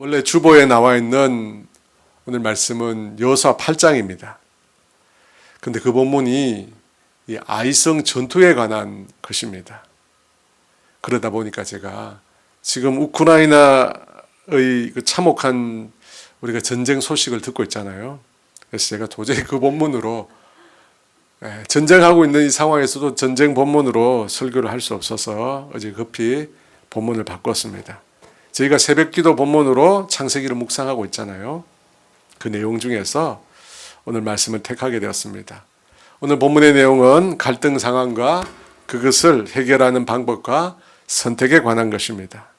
원래 주보에 나와 있는 오늘 말씀은 여호수아 8장입니다. 근데 그 본문이 이 아이성 전투에 관한 것입니다. 그러다 보니까 제가 지금 우크라이나의 그 참혹한 우리가 전쟁 소식을 듣고 있잖아요. 그래서 제가 도저히 그 본문으로 전쟁하고 있는 이 상황에서도 전쟁 본문으로 설교를 할 수 없어서 어제 급히 본문을 바꿨습니다. 저희가 새벽기도 본문으로 창세기를 묵상하고 있잖아요. 그 내용 중에서 오늘 말씀을 택하게 되었습니다. 오늘 본문의 내용은 갈등 상황과 그것을 해결하는 방법과 선택에 관한 것입니다.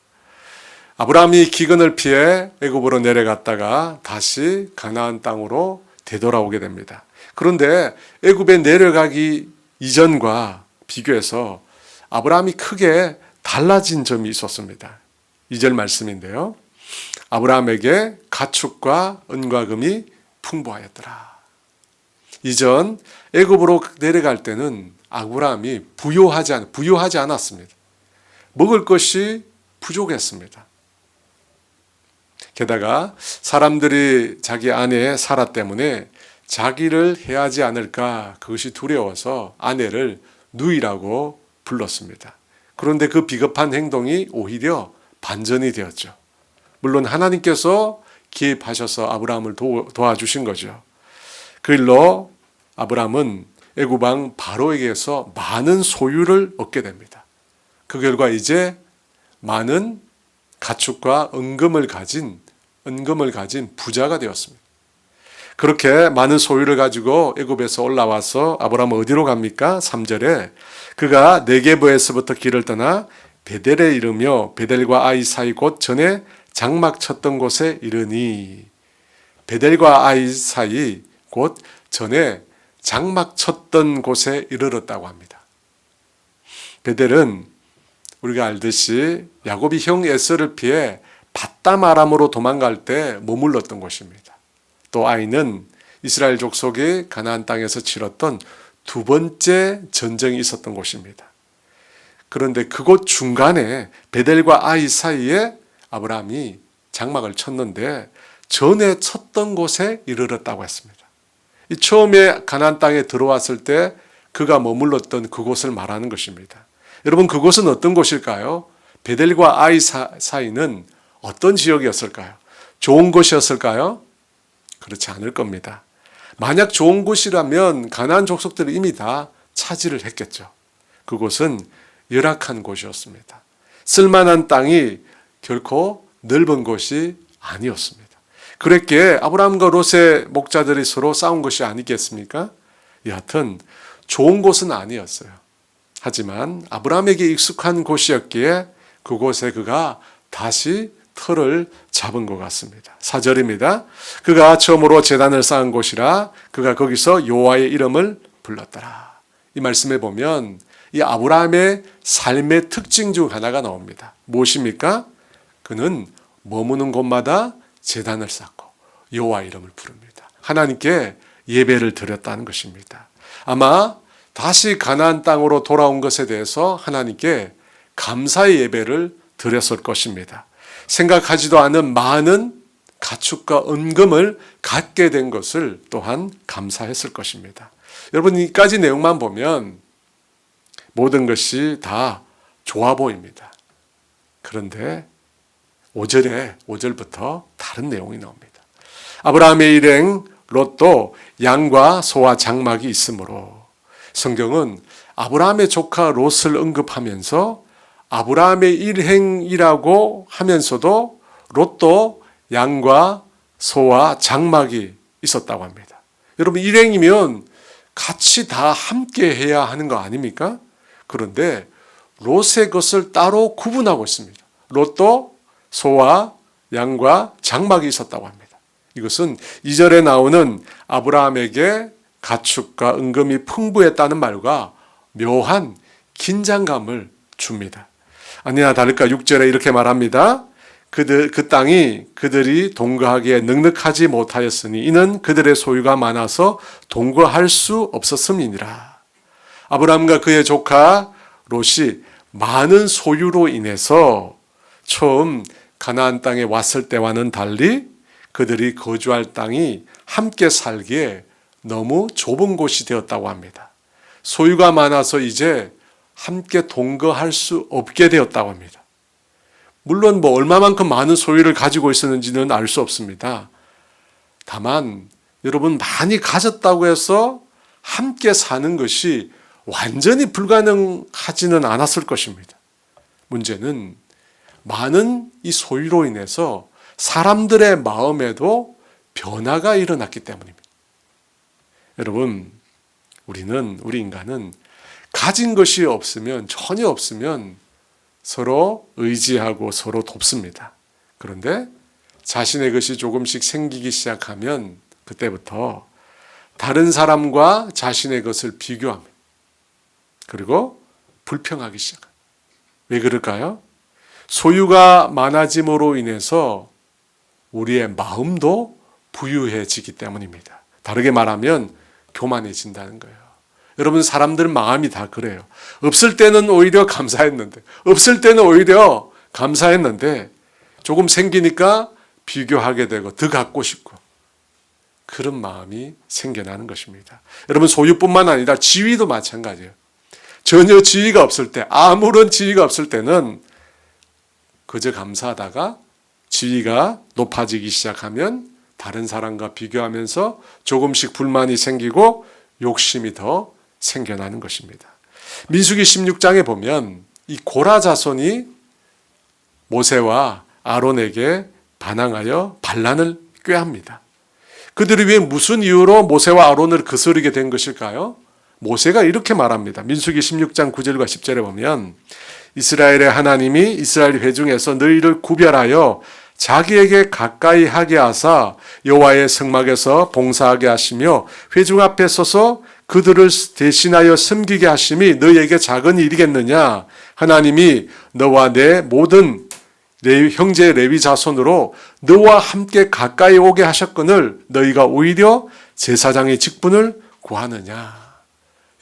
아브라함이 기근을 피해 애굽으로 내려갔다가 다시 가나안 땅으로 되돌아오게 됩니다. 그런데 애굽에 내려가기 이전과 비교해서 아브라함이 크게 달라진 점이 있었습니다. 2절 말씀인데요. 아브라함에게 가축과 은과 금이 풍부하였더라. 이전 애굽으로 내려갈 때는 아브라함이 부유하지 않았습니다. 먹을 것이 부족했습니다. 게다가 사람들이 자기 아내의 사라 때문에 자기를 해하지 않을까 그것이 두려워서 아내를 누이라고 불렀습니다. 그런데 그 비겁한 행동이 오히려 반전이 되었죠. 물론 하나님께서 개입하셔서 아브라함을 도와주신 거죠. 그 일로 아브라함은 애굽 왕 바로에게서 많은 소유를 얻게 됩니다. 그 결과 이제 많은 가축과 은금을 가진 부자가 되었습니다. 그렇게 많은 소유를 가지고 애굽에서 올라와서 아브라함은 어디로 갑니까? 3절에 그가 네게브에서부터 길을 떠나 베델에 이르며 베델과 아이 사이 곧 전에 장막 쳤던 곳에 이르니, 베델과 아이 사이 곧 전에 장막 쳤던 곳에 이르렀다고 합니다. 베델은 우리가 알듯이 야곱이 형 에서를 피해 밧담 아람으로 도망갈 때 머물렀던 곳입니다. 또 아이는 이스라엘 족속이 가나안 땅에서 치렀던 두 번째 전쟁이 있었던 곳입니다. 그런데 그곳 중간에 베델과 아이 사이에 아브라함이 장막을 쳤는데 전에 쳤던 곳에 이르렀다고 했습니다. 이 처음에 가나안 땅에 들어왔을 때 그가 머물렀던 그곳을 말하는 것입니다. 여러분, 그곳은 어떤 곳일까요? 베델과 아이 사이는 어떤 지역이었을까요? 좋은 곳이었을까요? 그렇지 않을 겁니다. 만약 좋은 곳이라면 가나안 족속들이 이미 다 차지를 했겠죠. 그곳은 열악한 곳이었습니다. 쓸만한 땅이 결코 넓은 곳이 아니었습니다. 그랬기에 아브라함과 롯의 목자들이 서로 싸운 것이 아니겠습니까? 여하튼 좋은 곳은 아니었어요. 하지만 아브라함에게 익숙한 곳이었기에 그곳에 그가 다시 터를 잡은 것 같습니다. 4절입니다. 그가 처음으로 제단을 쌓은 곳이라 그가 거기서 여호와의 이름을 불렀더라. 이 말씀에 보면 이 아브라함의 삶의 특징 중 하나가 나옵니다. 무엇입니까? 그는 머무는 곳마다 제단을 쌓고 여호와 이름을 부릅니다. 하나님께 예배를 드렸다는 것입니다. 아마 다시 가나안 땅으로 돌아온 것에 대해서 하나님께 감사의 예배를 드렸을 것입니다. 생각하지도 않은 많은 가축과 은금을 갖게 된 것을 또한 감사했을 것입니다. 여러분, 이까지 내용만 보면 모든 것이 다 좋아 보입니다. 그런데 5절부터 다른 내용이 나옵니다. 아브라함의 일행 롯도 양과 소와 장막이 있으므로, 성경은 아브라함의 조카 롯을 언급하면서 아브라함의 일행이라고 하면서도 롯도 양과 소와 장막이 있었다고 합니다. 여러분, 일행이면 같이 다 함께 해야 하는 거 아닙니까? 그런데 롯의 것을 따로 구분하고 있습니다. 롯도 소와 양과 장막이 있었다고 합니다. 이것은 2절에 나오는 아브라함에게 가축과 은금이 풍부했다는 말과 묘한 긴장감을 줍니다. 아니나 다를까 6절에 이렇게 말합니다. 그 땅이 그들이 동거하기에 넉넉하지 못하였으니 이는 그들의 소유가 많아서 동거할 수 없었음이니라. 아브라함과 그의 조카 롯이 많은 소유로 인해서 처음 가나안 땅에 왔을 때와는 달리 그들이 거주할 땅이 함께 살기에 너무 좁은 곳이 되었다고 합니다. 소유가 많아서 이제 함께 동거할 수 없게 되었다고 합니다. 물론 얼마만큼 많은 소유를 가지고 있었는지는 알 수 없습니다. 다만 여러분, 많이 가졌다고 해서 함께 사는 것이 완전히 불가능하지는 않았을 것입니다. 문제는 많은 이 소유로 인해서 사람들의 마음에도 변화가 일어났기 때문입니다. 여러분, 우리 인간은 가진 것이 없으면, 전혀 없으면 서로 의지하고 서로 돕습니다. 그런데 자신의 것이 조금씩 생기기 시작하면 그때부터 다른 사람과 자신의 것을 비교합니다. 그리고 불평하기 시작합니다. 왜 그럴까요? 소유가 많아짐으로 인해서 우리의 마음도 부유해지기 때문입니다. 다르게 말하면 교만해진다는 거예요. 여러분, 사람들 마음이 다 그래요. 없을 때는 오히려 감사했는데, 조금 생기니까 비교하게 되고 더 갖고 싶고, 그런 마음이 생겨나는 것입니다. 여러분, 소유뿐만 아니라 지위도 마찬가지예요. 전혀 지위가 없을 때, 아무런 지위가 없을 때는 그저 감사하다가 지위가 높아지기 시작하면 다른 사람과 비교하면서 조금씩 불만이 생기고 욕심이 더 생겨나는 것입니다. 민수기 16장에 보면 이 고라 자손이 모세와 아론에게 반항하여 반란을 꾀합니다. 그들이 왜 무슨 이유로 모세와 아론을 거스르게 된 것일까요? 모세가 이렇게 말합니다. 민수기 16장 9절과 10절에 보면 이스라엘의 하나님이 이스라엘 회중에서 너희를 구별하여 자기에게 가까이 하게 하사 여호와의 성막에서 봉사하게 하시며 회중 앞에 서서 그들을 대신하여 섬기게 하심이 너희에게 작은 일이겠느냐? 하나님이 너와 내 모든 형제 레위 자손으로 너와 함께 가까이 오게 하셨거늘 너희가 오히려 제사장의 직분을 구하느냐?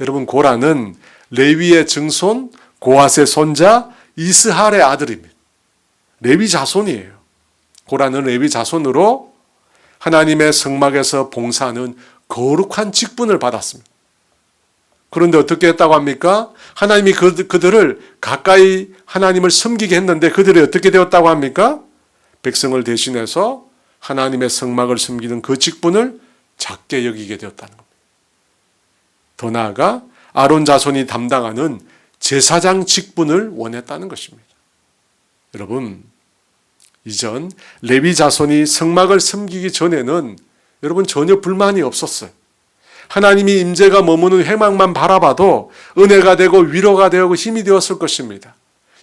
여러분, 고라는 레위의 증손 고핫의 손자 이스할의 아들입니다. 레위 자손이에요. 고라는 레위 자손으로 하나님의 성막에서 봉사하는 거룩한 직분을 받았습니다. 그런데 어떻게 했다고 합니까? 하나님이 그들을 가까이 하나님을 섬기게 했는데 그들이 어떻게 되었다고 합니까? 백성을 대신해서 하나님의 성막을 섬기는 그 직분을 작게 여기게 되었다는 겁니다. 더 나아가 아론 자손이 담당하는 제사장 직분을 원했다는 것입니다. 여러분, 이전 레위 자손이 성막을 섬기기 전에는 여러분 전혀 불만이 없었어요. 하나님이 임재가 머무는 회막만 바라봐도 은혜가 되고 위로가 되고 힘이 되었을 것입니다.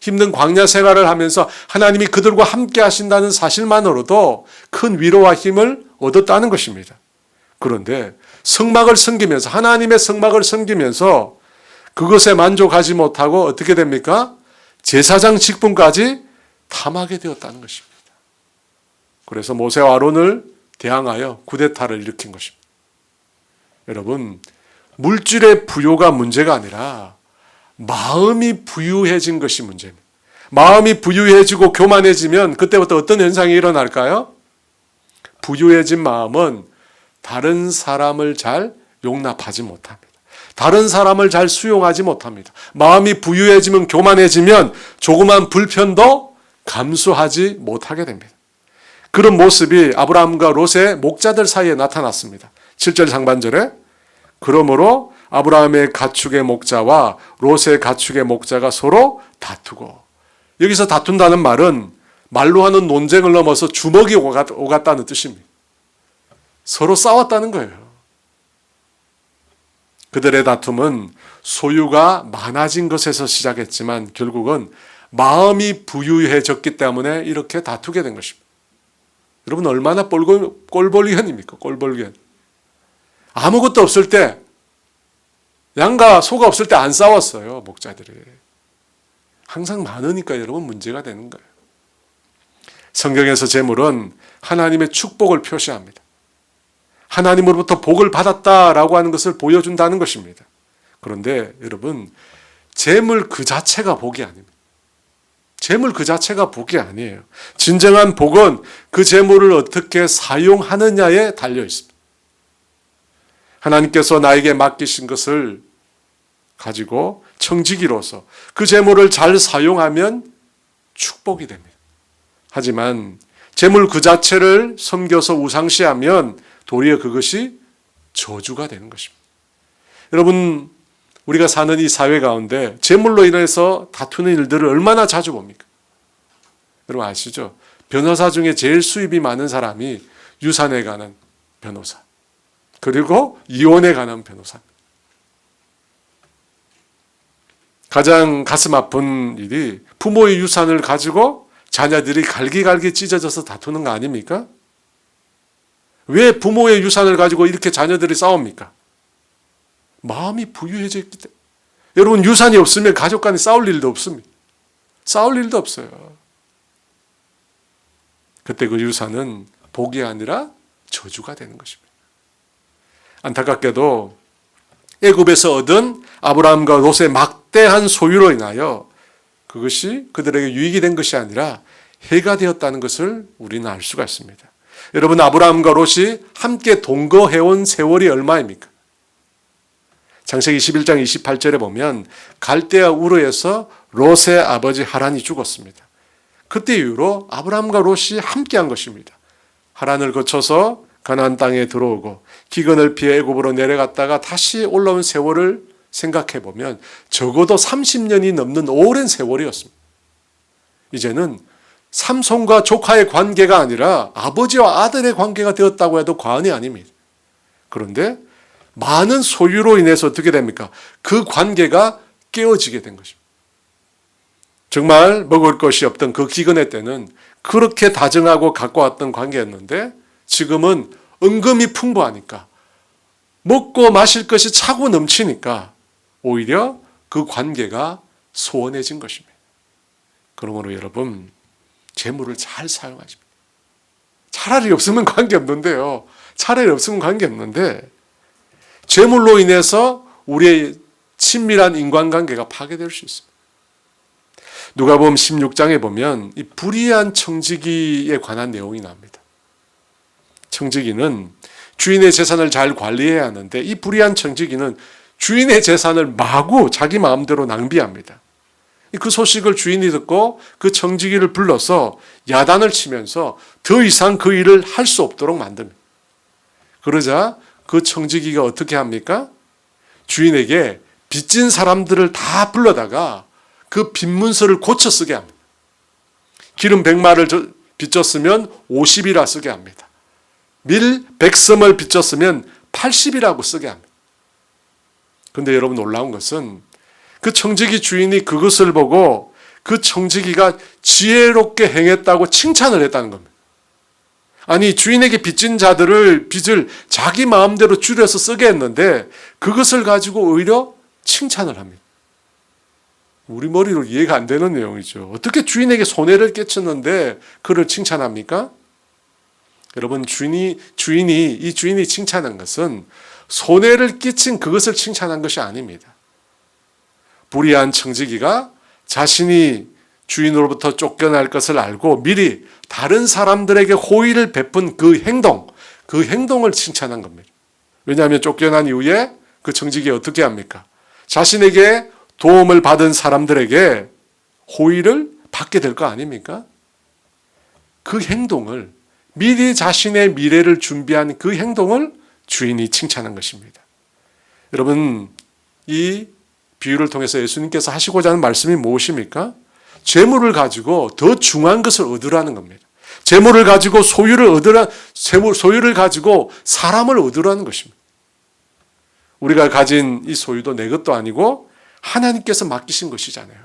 힘든 광야 생활을 하면서 하나님이 그들과 함께 하신다는 사실만으로도 큰 위로와 힘을 얻었다는 것입니다. 그런데 성막을 섬기면서, 하나님의 성막을 섬기면서 그것에 만족하지 못하고 어떻게 됩니까? 제사장 직분까지 탐하게 되었다는 것입니다. 그래서 모세와 아론을 대항하여 쿠데타를 일으킨 것입니다. 여러분, 물질의 부요가 문제가 아니라 마음이 부유해진 것이 문제입니다. 마음이 부유해지고 교만해지면 그때부터 어떤 현상이 일어날까요? 부유해진 마음은 다른 사람을 잘 용납하지 못합니다. 다른 사람을 잘 수용하지 못합니다. 마음이 부유해지면, 교만해지면 조그만 불편도 감수하지 못하게 됩니다. 그런 모습이 아브라함과 롯의 목자들 사이에 나타났습니다. 7절 상반절에 그러므로 아브라함의 가축의 목자와 롯의 가축의 목자가 서로 다투고, 여기서 다툰다는 말은 말로 하는 논쟁을 넘어서 주먹이 오갔다는 뜻입니다. 서로 싸웠다는 거예요. 그들의 다툼은 소유가 많아진 것에서 시작했지만 결국은 마음이 부유해졌기 때문에 이렇게 다투게 된 것입니다. 여러분, 얼마나 꼴벌견입니까? 꼴벌견. 아무것도 없을 때, 양과 소가 없을 때 안 싸웠어요, 목자들이. 항상 많으니까 여러분 문제가 되는 거예요. 성경에서 재물은 하나님의 축복을 표시합니다. 하나님으로부터 복을 받았다라고 하는 것을 보여준다는 것입니다. 그런데 여러분, 재물 그 자체가 복이 아닙니다. 재물 그 자체가 복이 아니에요. 진정한 복은 그 재물을 어떻게 사용하느냐에 달려 있습니다. 하나님께서 나에게 맡기신 것을 가지고 청지기로서 그 재물을 잘 사용하면 축복이 됩니다. 하지만 재물 그 자체를 섬겨서 우상시하면 도리어 그것이 저주가 되는 것입니다. 여러분, 우리가 사는 이 사회 가운데 재물로 인해서 다투는 일들을 얼마나 자주 봅니까? 여러분 아시죠? 변호사 중에 제일 수입이 많은 사람이 유산에 관한 변호사, 그리고 이혼에 관한 변호사. 가장 가슴 아픈 일이 부모의 유산을 가지고 자녀들이 갈기갈기 찢어져서 다투는 거 아닙니까? 왜 부모의 유산을 가지고 이렇게 자녀들이 싸웁니까? 마음이 부유해져 있기 때문에. 여러분, 유산이 없으면 가족 간에 싸울 일도 없습니다. 싸울 일도 없어요. 그때 그 유산은 복이 아니라 저주가 되는 것입니다. 안타깝게도 애굽에서 얻은 아브라함과 롯의 막대한 소유로 인하여 그것이 그들에게 유익이 된 것이 아니라 해가 되었다는 것을 우리는 알 수가 있습니다. 여러분, 아브라함과 롯이 함께 동거해온 세월이 얼마입니까? 창세기 11장 28절에 보면 갈대아 우르에서 롯의 아버지 하란이 죽었습니다. 그때 이후로 아브라함과 롯이 함께한 것입니다. 하란을 거쳐서 가나안 땅에 들어오고 기근을 피해 애굽으로 내려갔다가 다시 올라온 세월을 생각해 보면 적어도 30년이 넘는 오랜 세월이었습니다. 이제는 삼손과 조카의 관계가 아니라 아버지와 아들의 관계가 되었다고 해도 과언이 아닙니다. 그런데 많은 소유로 인해서 어떻게 됩니까? 그 관계가 깨어지게 된 것입니다. 정말 먹을 것이 없던 그 기근의 때는 그렇게 다정하고 갖고 왔던 관계였는데 지금은 은금이 풍부하니까 먹고 마실 것이 차고 넘치니까 오히려 그 관계가 소원해진 것입니다. 그러므로 여러분, 재물을 잘 사용하십니다. 차라리 없으면 관계없는데요. 차라리 없으면 관계없는데 재물로 인해서 우리의 친밀한 인간관계가 파괴될 수 있습니다. 누가복음 16장에 보면 이 불의한 청지기에 관한 내용이 나옵니다. 청지기는 주인의 재산을 잘 관리해야 하는데 이 불의한 청지기는 주인의 재산을 마구 자기 마음대로 낭비합니다. 그 소식을 주인이 듣고 그 청지기를 불러서 야단을 치면서 더 이상 그 일을 할 수 없도록 만듭니다. 그러자 그 청지기가 어떻게 합니까? 주인에게 빚진 사람들을 다 불러다가 그 빚문서를 고쳐 쓰게 합니다. 기름 100마를 빚졌으면 50이라 쓰게 합니다. 밀 100섬을 빚졌으면 80이라고 쓰게 합니다. 그런데 여러분, 놀라운 것은 그 청지기 주인이 그것을 보고 그 청지기가 지혜롭게 행했다고 칭찬을 했다는 겁니다. 아니, 주인에게 빚진 자들을 빚을 자기 마음대로 줄여서 쓰게 했는데 그것을 가지고 오히려 칭찬을 합니다. 우리 머리로 이해가 안 되는 내용이죠. 어떻게 주인에게 손해를 끼쳤는데 그를 칭찬합니까? 여러분, 이 주인이 칭찬한 것은 손해를 끼친 그것을 칭찬한 것이 아닙니다. 불의한 청지기가 자신이 주인으로부터 쫓겨날 것을 알고 미리 다른 사람들에게 호의를 베푼 그 행동을 칭찬한 겁니다. 왜냐하면 쫓겨난 이후에 그 청지기가 어떻게 합니까? 자신에게 도움을 받은 사람들에게 호의를 받게 될 거 아닙니까? 그 행동을, 미리 자신의 미래를 준비한 그 행동을 주인이 칭찬한 것입니다. 여러분, 이 비유를 통해서 예수님께서 하시고자 하는 말씀이 무엇입니까? 재물을 가지고 더 중요한 것을 얻으라는 겁니다. 재물을 가지고 소유를 가지고 사람을 얻으라는 것입니다. 우리가 가진 이 소유도 내 것도 아니고 하나님께서 맡기신 것이잖아요.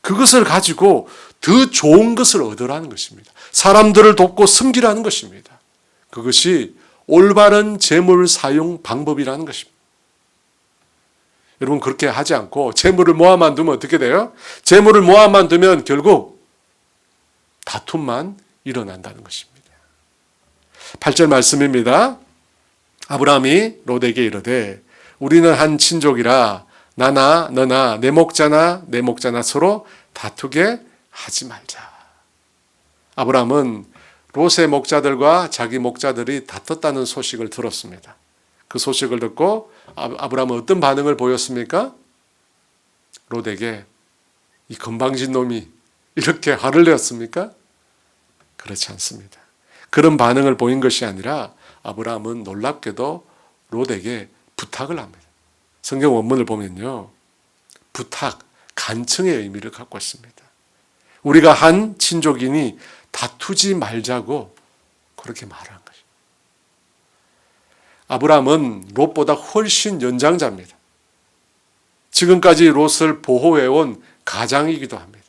그것을 가지고 더 좋은 것을 얻으라는 것입니다. 사람들을 돕고 섬기라는 것입니다. 그것이 올바른 재물 사용 방법이라는 것입니다. 여러분, 그렇게 하지 않고 재물을 모아만 두면 어떻게 돼요? 재물을 모아만 두면 결국 다툼만 일어난다는 것입니다. 8절 말씀입니다. 아브라함이 롯에게 이르되 우리는 한 친족이라 나나 너나 내 목자나 서로 다투게 하지 말자. 아브라함은 롯의 목자들과 자기 목자들이 다퉜다는 소식을 들었습니다. 그 소식을 듣고 아브라함은 어떤 반응을 보였습니까? 롯에게 이 건방진 놈이 이렇게 화를 내었습니까? 그렇지 않습니다. 그런 반응을 보인 것이 아니라 아브라함은 놀랍게도 롯에게 부탁을 합니다. 성경 원문을 보면요, 부탁, 간청의 의미를 갖고 있습니다. 우리가 한 친족이니 다투지 말자고 그렇게 말한 것이죠. 아브라함은 롯보다 훨씬 연장자입니다. 지금까지 롯을 보호해온 가장이기도 합니다.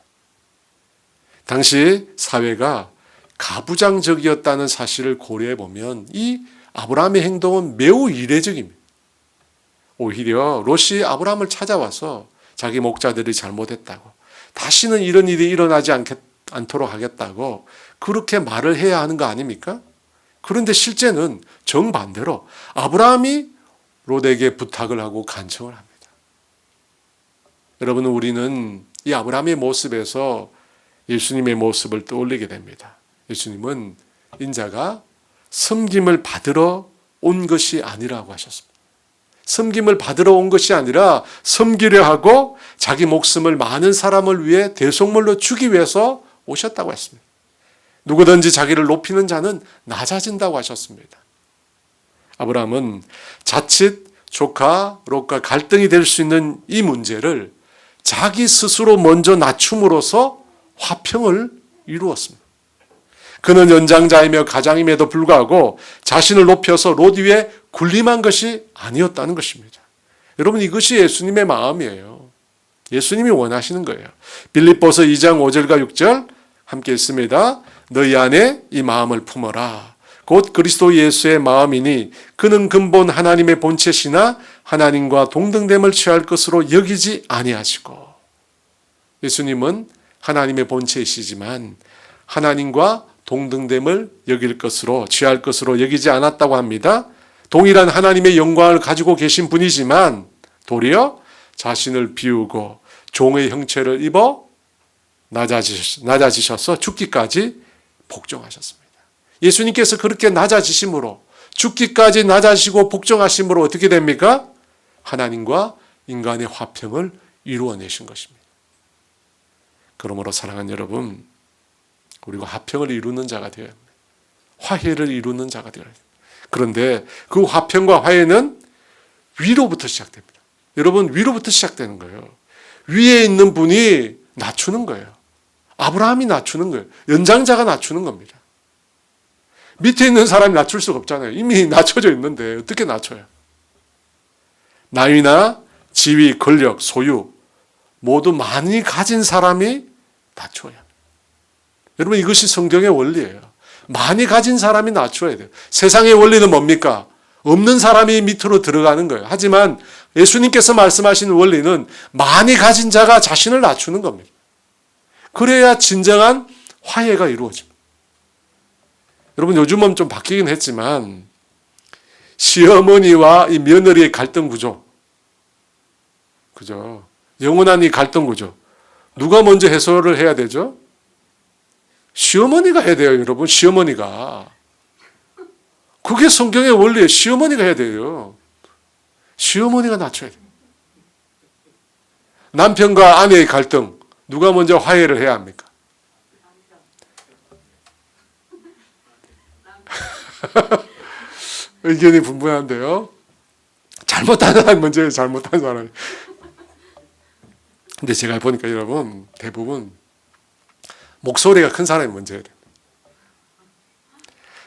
당시 사회가 가부장적이었다는 사실을 고려해 보면 이 아브라함의 행동은 매우 이례적입니다. 오히려 롯이 아브라함을 찾아와서 자기 목자들이 잘못했다고, 다시는 이런 일이 일어나지 않도록 하겠다고 그렇게 말을 해야 하는 거 아닙니까? 그런데 실제는 정반대로 아브라함이 롯에게 부탁을 하고 간청을 합니다. 여러분, 우리는 이 아브라함의 모습에서 예수님의 모습을 떠올리게 됩니다. 예수님은 인자가 섬김을 받으러 온 것이 아니라고 하셨습니다. 섬김을 받으러 온 것이 아니라 섬기려 하고 자기 목숨을 많은 사람을 위해 대속물로 주기 위해서 오셨다고 했습니다. 누구든지 자기를 높이는 자는 낮아진다고 하셨습니다. 아브라함은 자칫 조카 롯과 갈등이 될 수 있는 이 문제를 자기 스스로 먼저 낮춤으로써 화평을 이루었습니다. 그는 연장자이며 가장임에도 불구하고 자신을 높여서 롯 위에 군림한 것이 아니었다는 것입니다. 여러분, 이것이 예수님의 마음이에요. 예수님이 원하시는 거예요. 빌립보서 2장 5절과 6절 함께 읽습니다. 너희 안에 이 마음을 품어라. 곧 그리스도 예수의 마음이니 그는 근본 하나님의 본체시나 하나님과 동등됨을 취할 것으로 여기지 아니하시고. 예수님은 하나님의 본체이시지만 하나님과 동등됨을 여길 것으로, 취할 것으로 여기지 않았다고 합니다. 동일한 하나님의 영광을 가지고 계신 분이지만 도리어 자신을 비우고 종의 형체를 입어 낮아지셔서 죽기까지 복종하셨습니다. 예수님께서 그렇게 낮아지심으로, 죽기까지 낮아지시고 복종하심으로 어떻게 됩니까? 하나님과 인간의 화평을 이루어내신 것입니다. 그러므로 사랑하는 여러분, 우리가 화평을 이루는 자가 되어야 합니다. 화해를 이루는 자가 되어야 합니다. 그런데 그 화평과 화해는 위로부터 시작됩니다. 여러분, 위로부터 시작되는 거예요. 위에 있는 분이 낮추는 거예요. 아브라함이 낮추는 거예요. 연장자가 낮추는 겁니다. 밑에 있는 사람이 낮출 수가 없잖아요. 이미 낮춰져 있는데 어떻게 낮춰요? 나이나 지위, 권력, 소유 모두 많이 가진 사람이 낮춰야 합니다. 여러분, 이것이 성경의 원리예요. 많이 가진 사람이 낮춰야 돼요. 세상의 원리는 뭡니까? 없는 사람이 밑으로 들어가는 거예요. 하지만 예수님께서 말씀하시는 원리는 많이 가진 자가 자신을 낮추는 겁니다. 그래야 진정한 화해가 이루어집니다. 여러분, 요즘은 좀 바뀌긴 했지만 시어머니와 이 며느리의 갈등 구조, 그죠? 영원한 이 갈등 구조, 누가 먼저 해소를 해야 되죠? 시어머니가 해야 돼요, 여러분. 시어머니가. 그게 성경의 원리예요. 시어머니가 해야 돼요. 시어머니가 낮춰야 돼요. 남편과 아내의 갈등, 누가 먼저 화해를 해야 합니까? 의견이 분분한데요. 잘못한 사람이 먼저 해요. 잘못한 사람이. 근데 제가 보니까 여러분, 대부분 목소리가 큰 사람이 먼저 해야 돼요.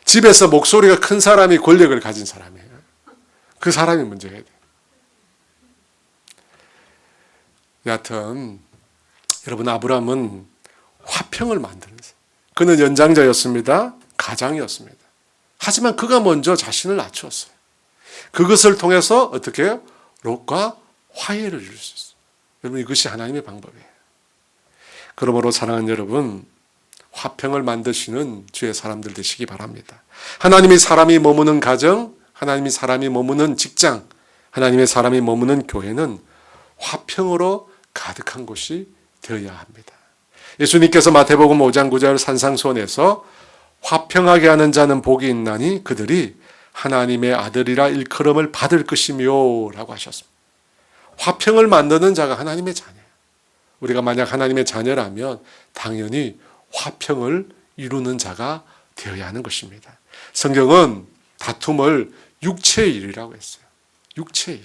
집에서 목소리가 큰 사람이 권력을 가진 사람이에요. 그 사람이 먼저 해야 돼요. 여하튼 여러분, 아브라함은 화평을 만들었어요. 그는 연장자였습니다. 가장이었습니다. 하지만 그가 먼저 자신을 낮추었어요. 그것을 통해서 어떻게 해요? 롯과 화해를 이룰 수 있어요. 여러분, 이것이 하나님의 방법이에요. 그러므로 사랑하는 여러분, 화평을 만드시는 주의 사람들 되시기 바랍니다. 하나님의 사람이 머무는 가정, 하나님의 사람이 머무는 직장, 하나님의 사람이 머무는 교회는 화평으로 가득한 곳이 되어야 합니다. 예수님께서 마태복음 5장 9절 산상수훈에서 화평하게 하는 자는 복이 있나니 그들이 하나님의 아들이라 일컬음을 받을 것이며 라고 하셨습니다. 화평을 만드는 자가 하나님의 자녀예요. 우리가 만약 하나님의 자녀라면 당연히 화평을 이루는 자가 되어야 하는 것입니다. 성경은 다툼을 육체의 일이라고 했어요. 육체의 일.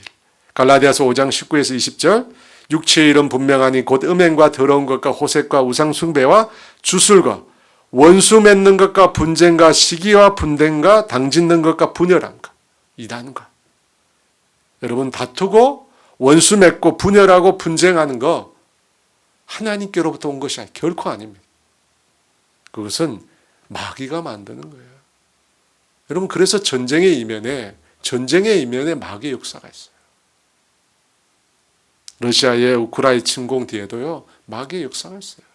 갈라디아서 5장 19에서 20절 육체의 일은 분명하니 곧 음행과 더러운 것과 호색과 우상 숭배와 주술과 원수 맺는 것과 분쟁과 시기와 분쟁과 당짓는 것과 분열함과 이단과. 여러분 다투고 원수 맺고 분열하고 분쟁하는 거 하나님께로부터 온 것이 결코 아닙니다. 그것은 마귀가 만드는 거예요. 여러분 그래서 전쟁의 이면에 마귀의 역사가 있어요. 러시아의 우크라이나 침공 뒤에도요 마귀의 역사가 있어요.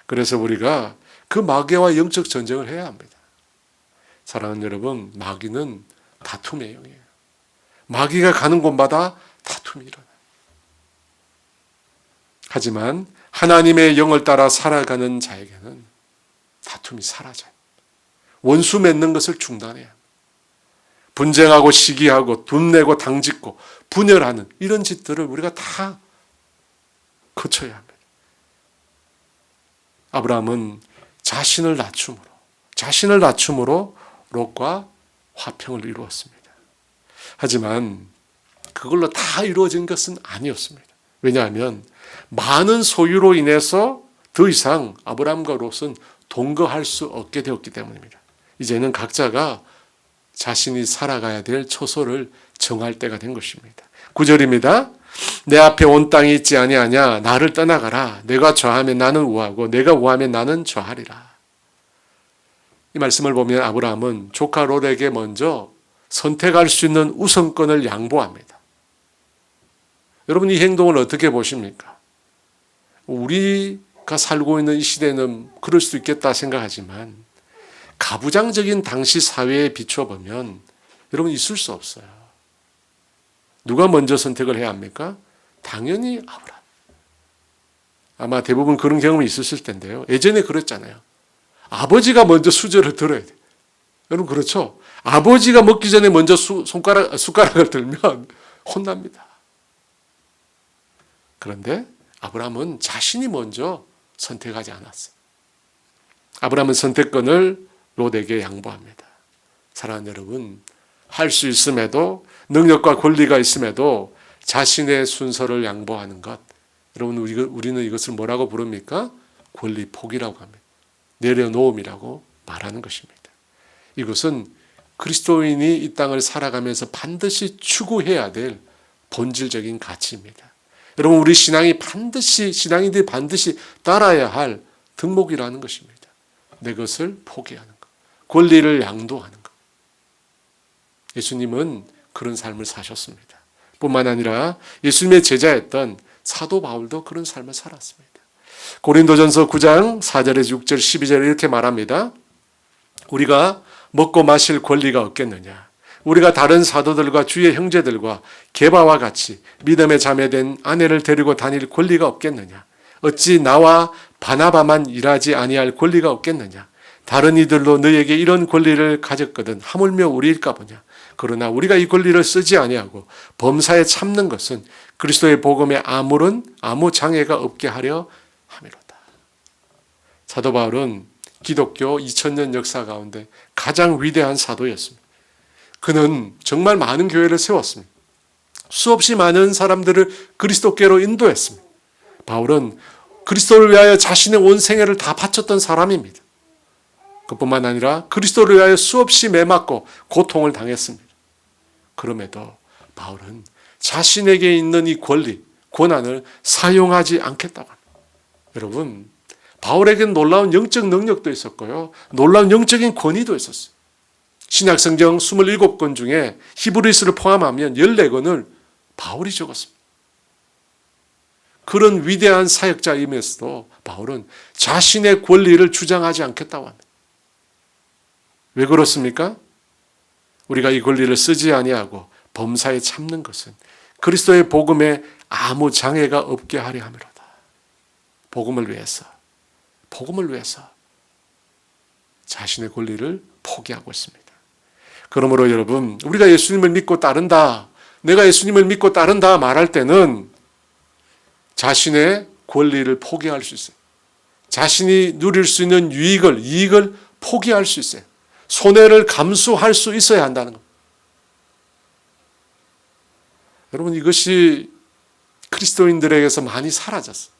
그래서 우리가 그 마귀와 영적 전쟁을 해야 합니다. 사랑하는 여러분, 마귀는 다툼의 영이에요. 마귀가 가는 곳마다 다툼이 일어나요. 하지만 하나님의 영을 따라 살아가는 자에게는 다툼이 사라져요. 원수 맺는 것을 중단해야 합니다. 분쟁하고 시기하고 돈 내고 당짓고 분열하는 이런 짓들을 우리가 다 거쳐야 합니다. 아브라함은 자신을 낮춤으로 롯과 화평을 이루었습니다. 하지만 그걸로 다 이루어진 것은 아니었습니다. 왜냐하면 많은 소유로 인해서 더 이상 아브라함과 롯은 동거할 수 없게 되었기 때문입니다. 이제는 각자가 자신이 살아가야 될 처소를 정할 때가 된 것입니다. 9절입니다. 내 앞에 온 땅이 있지 아니하냐 나를 떠나가라. 내가 좌하면 나는 우하고 내가 우하면 나는 좌하리라. 이 말씀을 보면 아브라함은 조카 롯에게 먼저 선택할 수 있는 우선권을 양보합니다. 여러분 이 행동을 어떻게 보십니까? 우리가 살고 있는 이 시대는 그럴 수도 있겠다 생각하지만 가부장적인 당시 사회에 비춰보면 여러분 있을 수 없어요. 누가 먼저 선택을 해야 합니까? 당연히 아브라함. 아마 대부분 그런 경험이 있으실 텐데요. 예전에 그랬잖아요. 아버지가 먼저 수저를 들어야 돼요. 여러분 그렇죠? 아버지가 먹기 전에 먼저 숟가락을 들면 혼납니다. 그런데 아브라함은 자신이 먼저 선택하지 않았어요. 아브라함은 선택권을 롯에게 양보합니다. 사랑하는 여러분, 할 수 있음에도 능력과 권리가 있음에도 자신의 순서를 양보하는 것. 여러분 우리는 이것을 뭐라고 부릅니까? 권리 포기라고 합니다. 내려놓음이라고 말하는 것입니다. 이것은 그리스도인이 이 땅을 살아가면서 반드시 추구해야 될 본질적인 가치입니다. 여러분 우리 신앙인들이 반드시 따라야 할 덕목이라는 것입니다. 내 것을 포기하는 것, 권리를 양도하는 것. 예수님은 그런 삶을 사셨습니다. 뿐만 아니라 예수님의 제자였던 사도 바울도 그런 삶을 살았습니다. 고린도전서 9장 4절에서 6절 12절에 이렇게 말합니다. 우리가 먹고 마실 권리가 없겠느냐? 우리가 다른 사도들과 주의 형제들과 게바와 같이 믿음의 자매된 아내를 데리고 다닐 권리가 없겠느냐? 어찌 나와 바나바만 일하지 아니할 권리가 없겠느냐? 다른 이들로 너에게 이런 권리를 가졌거든 하물며 우리일까 보냐? 그러나 우리가 이 권리를 쓰지 아니하고 범사에 참는 것은 그리스도의 복음에 아무 장애가 없게 하려 함이로다. 사도 바울은 기독교 2000년 역사 가운데 가장 위대한 사도였습니다. 그는 정말 많은 교회를 세웠습니다. 수없이 많은 사람들을 그리스도께로 인도했습니다. 바울은 그리스도를 위하여 자신의 온 생애를 다 바쳤던 사람입니다. 그뿐만 아니라 그리스도를 위하여 수없이 매맞고 고통을 당했습니다. 그럼에도 바울은 자신에게 있는 이 권리, 권한을 사용하지 않겠다고 합니다. 여러분, 바울에게는 놀라운 영적 능력도 있었고요. 놀라운 영적인 권위도 있었어요. 신약성경 27권 중에 히브리서를 포함하면 14권을 바울이 적었습니다. 그런 위대한 사역자임에서도 바울은 자신의 권리를 주장하지 않겠다고 합니다. 왜 그렇습니까? 우리가 이 권리를 쓰지 아니하고 범사에 참는 것은 그리스도의 복음에 아무 장애가 없게 하려 함이로다. 복음을 위해서, 복음을 위해서 자신의 권리를 포기하고 있습니다. 그러므로 여러분, 우리가 예수님을 믿고 따른다, 내가 예수님을 믿고 따른다 말할 때는 자신의 권리를 포기할 수 있어요. 자신이 누릴 수 있는 이익을 포기할 수 있어요. 손해를 감수할 수 있어야 한다는 겁니다. 여러분, 이것이 그리스도인들에게서 많이 사라졌어요.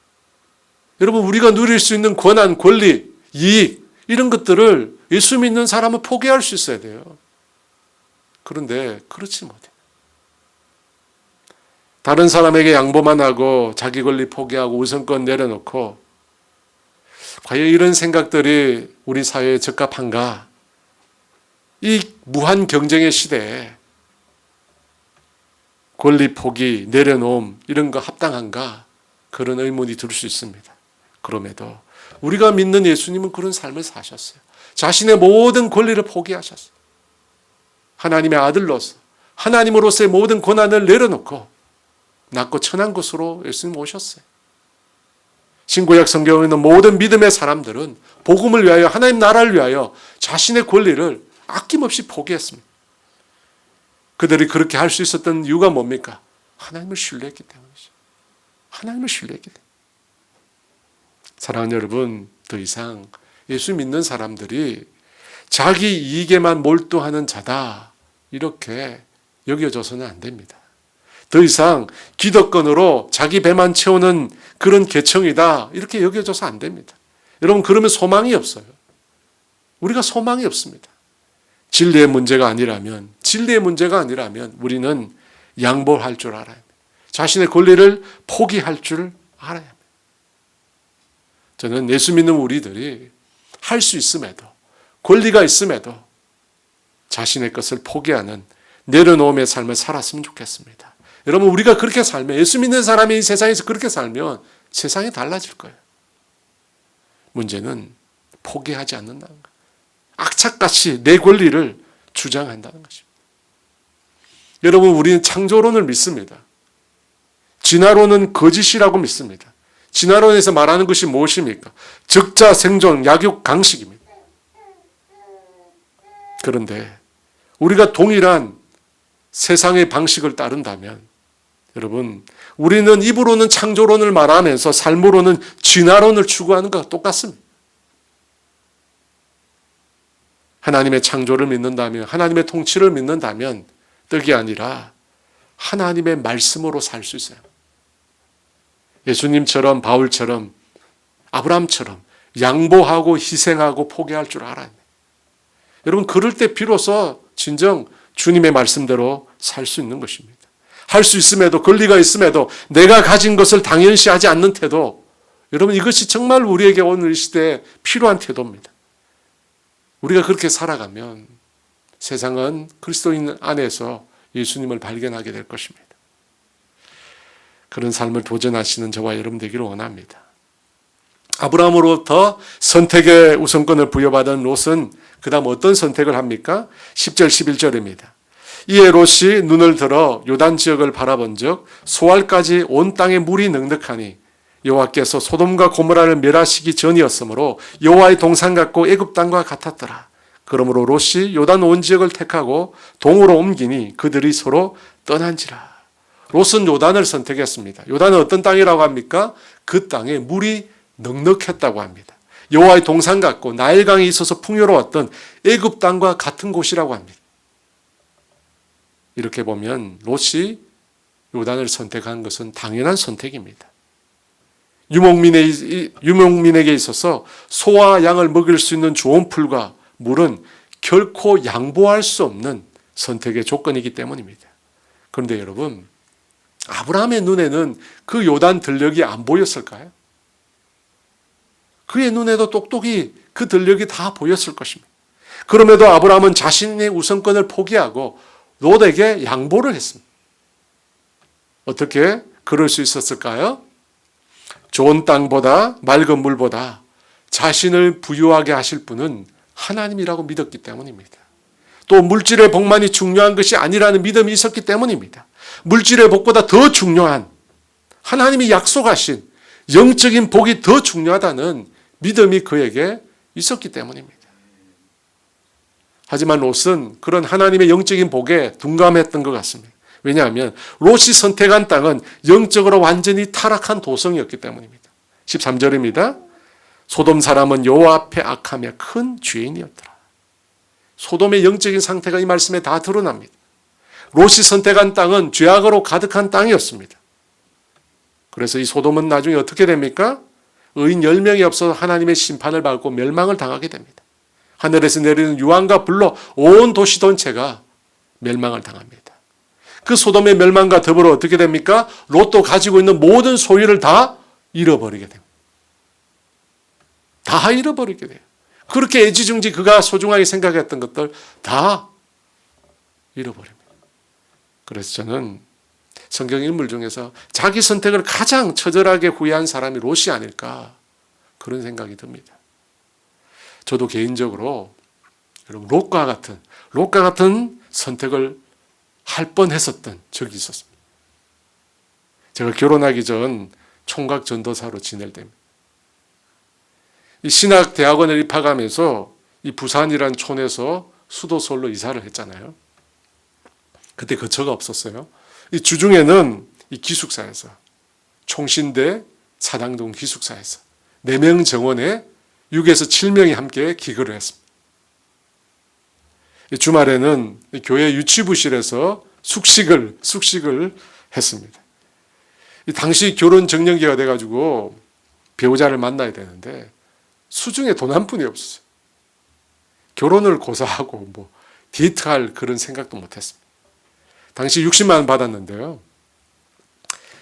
여러분, 우리가 누릴 수 있는 권한, 권리, 이익 이런 것들을 예수 믿는 사람은 포기할 수 있어야 돼요. 그런데 그렇지 못해요. 다른 사람에게 양보만 하고 자기 권리 포기하고 우선권 내려놓고, 과연 이런 생각들이 우리 사회에 적합한가? 이 무한 경쟁의 시대에 권리 포기, 내려놓음 이런 거 합당한가? 그런 의문이 들 수 있습니다. 그럼에도 우리가 믿는 예수님은 그런 삶을 사셨어요. 자신의 모든 권리를 포기하셨어요. 하나님의 아들로서, 하나님으로서의 모든 권한을 내려놓고 낮고 천한 곳으로 예수님 오셨어요. 신구약 성경에 있는 모든 믿음의 사람들은 복음을 위하여, 하나님 나라를 위하여 자신의 권리를 아낌없이 포기했습니다. 그들이 그렇게 할 수 있었던 이유가 뭡니까? 하나님을 신뢰했기 때문이죠. 하나님을 신뢰했기 때문에. 사랑하는 여러분, 더 이상 예수 믿는 사람들이 자기 이익에만 몰두하는 자다, 이렇게 여겨져서는 안 됩니다. 더 이상 기득권으로 자기 배만 채우는 그런 계층이다, 이렇게 여겨져서 안 됩니다. 여러분, 그러면 소망이 없어요. 우리가 소망이 없습니다. 진리의 문제가 아니라면 우리는 양보할 줄 알아야 합니다. 자신의 권리를 포기할 줄 알아야 합니다. 저는 예수 믿는 우리들이 할 수 있음에도, 권리가 있음에도 자신의 것을 포기하는 내려놓음의 삶을 살았으면 좋겠습니다. 여러분, 우리가 그렇게 살면, 예수 믿는 사람이 이 세상에서 그렇게 살면 세상이 달라질 거예요. 문제는 포기하지 않는다는 거예요. 악착같이 내 권리를 주장한다는 것입니다. 여러분, 우리는 창조론을 믿습니다. 진화론은 거짓이라고 믿습니다. 진화론에서 말하는 것이 무엇입니까? 적자 생존, 약육 강식입니다. 그런데 우리가 동일한 세상의 방식을 따른다면, 여러분, 우리는 입으로는 창조론을 말하면서 삶으로는 진화론을 추구하는 것과 똑같습니다. 하나님의 창조를 믿는다면, 하나님의 통치를 믿는다면 떡이 아니라 하나님의 말씀으로 살 수 있어요. 예수님처럼, 바울처럼, 아브라함처럼 양보하고 희생하고 포기할 줄 알아야 돼요. 여러분, 그럴 때 비로소 진정 주님의 말씀대로 살 수 있는 것입니다. 할 수 있음에도, 권리가 있음에도 내가 가진 것을 당연시하지 않는 태도, 여러분, 이것이 정말 우리에게 오늘 이 시대에 필요한 태도입니다. 우리가 그렇게 살아가면 세상은 그리스도인 안에서 예수님을 발견하게 될 것입니다. 그런 삶을 도전하시는 저와 여러분 되기를 원합니다. 아브라함으로부터 선택의 우선권을 부여받은 롯은 그 다음 어떤 선택을 합니까? 10절 11절입니다. 이에 롯이 눈을 들어 요단 지역을 바라본 적 소알까지 온 땅에 물이 넉넉하니 여호와께서 소돔과 고모라를 멸하시기 전이었으므로 여호와의 동산 같고 애굽 땅과 같았더라. 그러므로 롯이 요단 온 지역을 택하고 동으로 옮기니 그들이 서로 떠난지라. 롯은 요단을 선택했습니다. 요단은 어떤 땅이라고 합니까? 그 땅에 물이 넉넉했다고 합니다. 여호와의 동산 같고 나일강이 있어서 풍요로웠던 애굽 땅과 같은 곳이라고 합니다. 이렇게 보면 롯이 요단을 선택한 것은 당연한 선택입니다. 유목민에게 있어서 소와 양을 먹일 수 있는 좋은 풀과 물은 결코 양보할 수 없는 선택의 조건이기 때문입니다. 그런데 여러분, 아브라함의 눈에는 그 요단 들녘이 안 보였을까요? 그의 눈에도 똑똑히 그 들녘이 다 보였을 것입니다. 그럼에도 아브라함은 자신의 우선권을 포기하고 롯에게 양보를 했습니다. 어떻게 그럴 수 있었을까요? 좋은 땅보다 맑은 물보다 자신을 부유하게 하실 분은 하나님이라고 믿었기 때문입니다. 또 물질의 복만이 중요한 것이 아니라는 믿음이 있었기 때문입니다. 물질의 복보다 더 중요한 하나님이 약속하신 영적인 복이 더 중요하다는 믿음이 그에게 있었기 때문입니다. 하지만 롯은 그런 하나님의 영적인 복에 둔감했던 것 같습니다. 왜냐하면 롯이 선택한 땅은 영적으로 완전히 타락한 도성이었기 때문입니다. 13절입니다. 소돔 사람은 여호와 앞에 악하며 큰 죄인이었더라. 소돔의 영적인 상태가 이 말씀에 다 드러납니다. 롯이 선택한 땅은 죄악으로 가득한 땅이었습니다. 그래서 이 소돔은 나중에 어떻게 됩니까? 의인 10명이 없어서 하나님의 심판을 받고 멸망을 당하게 됩니다. 하늘에서 내리는 유황과 불로 온 도시 전체가 멸망을 당합니다. 그 소돔의 멸망과 더불어 어떻게 됩니까? 롯도 가지고 있는 모든 소유를 다 잃어버리게 됩니다. 다 잃어버리게 돼요. 그렇게 애지중지 그가 소중하게 생각했던 것들 다 잃어버립니다. 그래서 저는 성경 인물 중에서 자기 선택을 가장 처절하게 후회한 사람이 롯이 아닐까 그런 생각이 듭니다. 저도 개인적으로 여러분 롯과 같은 선택을 할 뻔했었던 적이 있었습니다. 제가 결혼하기 전 총각 전도사로 지낼 때입니다. 이 신학대학원을 입학하면서 이 부산이라는 촌에서 수도서울로 이사를 했잖아요. 그때 거처가 없었어요. 이 주중에는 이 기숙사에서 총신대 사당동 기숙사에서 4명 정원에 6에서 7명이 함께 기거를 했습니다. 주말에는 교회 유치부실에서 숙식을 했습니다. 당시 결혼 정년기가 돼가지고 배우자를 만나야 되는데 수중에 돈 한 푼이 없었어요. 결혼을 고사하고 데이트할 그런 생각도 못했습니다. 당시 60만 원 받았는데요.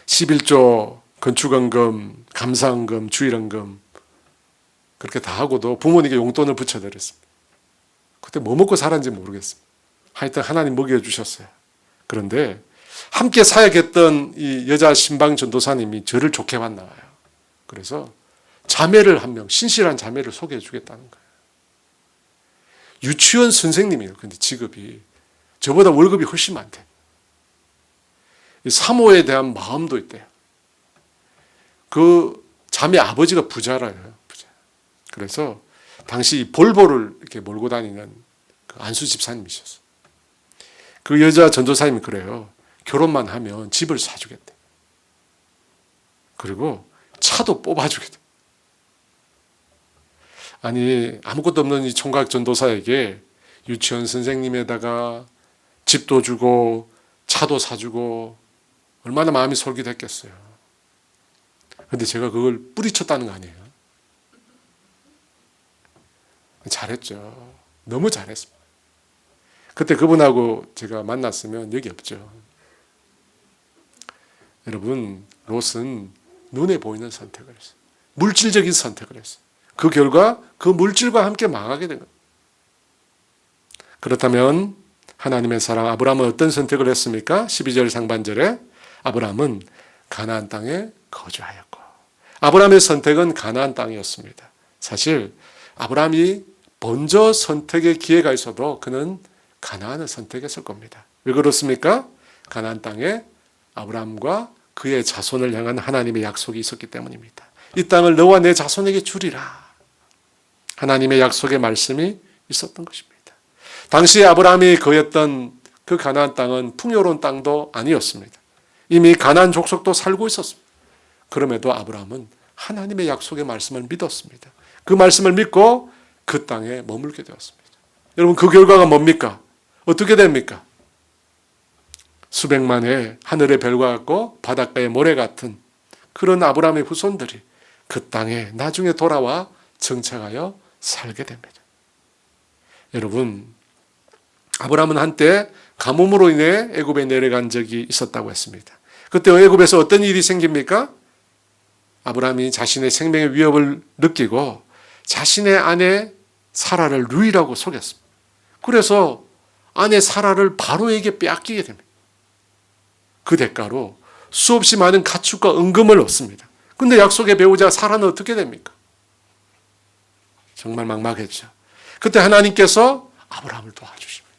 11조 건축원금, 감사원금, 주일원금 그렇게 다 하고도 부모님께 용돈을 붙여드렸습니다. 그때 뭐 먹고 살았는지 모르겠습니다. 하여튼 하나님 먹여주셨어요. 그런데 함께 사역했던 이 여자 신방 전도사님이 저를 좋게 봤나 봐요. 그래서 자매를 한 명, 신실한 자매를 소개해 주겠다는 거예요. 유치원 선생님이에요. 근데 직업이 저보다 월급이 훨씬 많대요. 사모에 대한 마음도 있대요. 그 자매 아버지가 부자라요. 부자. 그래서 당시 볼보를 이렇게 몰고 다니는 그 안수 집사님이셨어요. 그 여자 전도사님이 그래요. 결혼만 하면 집을 사주겠대. 그리고 차도 뽑아주겠대. 아니 아무것도 없는 이 총각 전도사에게 유치원 선생님에다가 집도 주고 차도 사주고 얼마나 마음이 솔깃했겠어요. 그런데 제가 그걸 뿌리쳤다는 거 아니에요. 잘했죠. 너무 잘했습니다. 그때 그분하고 제가 만났으면 여기 없죠. 여러분 롯은 눈에 보이는 선택을 했어요. 물질적인 선택을 했어요. 그 결과 그 물질과 함께 망하게 된 겁니다. 그렇다면 하나님의 사랑 아브라함은 어떤 선택을 했습니까? 12절 상반절에 아브라함은 가나안 땅에 거주하였고 아브라함의 선택은 가나안 땅이었습니다. 사실 아브라함이 먼저 선택의 기회가 있어도 그는 가나안을 선택했을 겁니다. 왜 그렇습니까? 가나안 땅에 아브라함과 그의 자손을 향한 하나님의 약속이 있었기 때문입니다. 이 땅을 너와 내 자손에게 주리라. 하나님의 약속의 말씀이 있었던 것입니다. 당시 아브라함이 거했던 그 가나안 땅은 풍요로운 땅도 아니었습니다. 이미 가나안 족속도 살고 있었습니다. 그럼에도 아브라함은 하나님의 약속의 말씀을 믿었습니다. 그 말씀을 믿고 그 땅에 머물게 되었습니다. 여러분 그 결과가 뭡니까? 어떻게 됩니까? 수백만의 하늘의 별과 같고 바닷가의 모래 같은 그런 아브라함의 후손들이 그 땅에 나중에 돌아와 정착하여 살게 됩니다. 여러분 아브라함은 한때 가뭄으로 인해 애굽에 내려간 적이 있었다고 했습니다. 그때 애굽에서 어떤 일이 생깁니까? 아브라함이 자신의 생명의 위협을 느끼고 자신의 아내 사라를 루이라고 속였습니다. 그래서 아내 사라를 바로에게 빼앗기게 됩니다. 그 대가로 수없이 많은 가축과 은금을 얻습니다. 그런데 약속의 배우자 사라는 어떻게 됩니까? 정말 막막했죠. 그때 하나님께서 아브라함을 도와주십니다.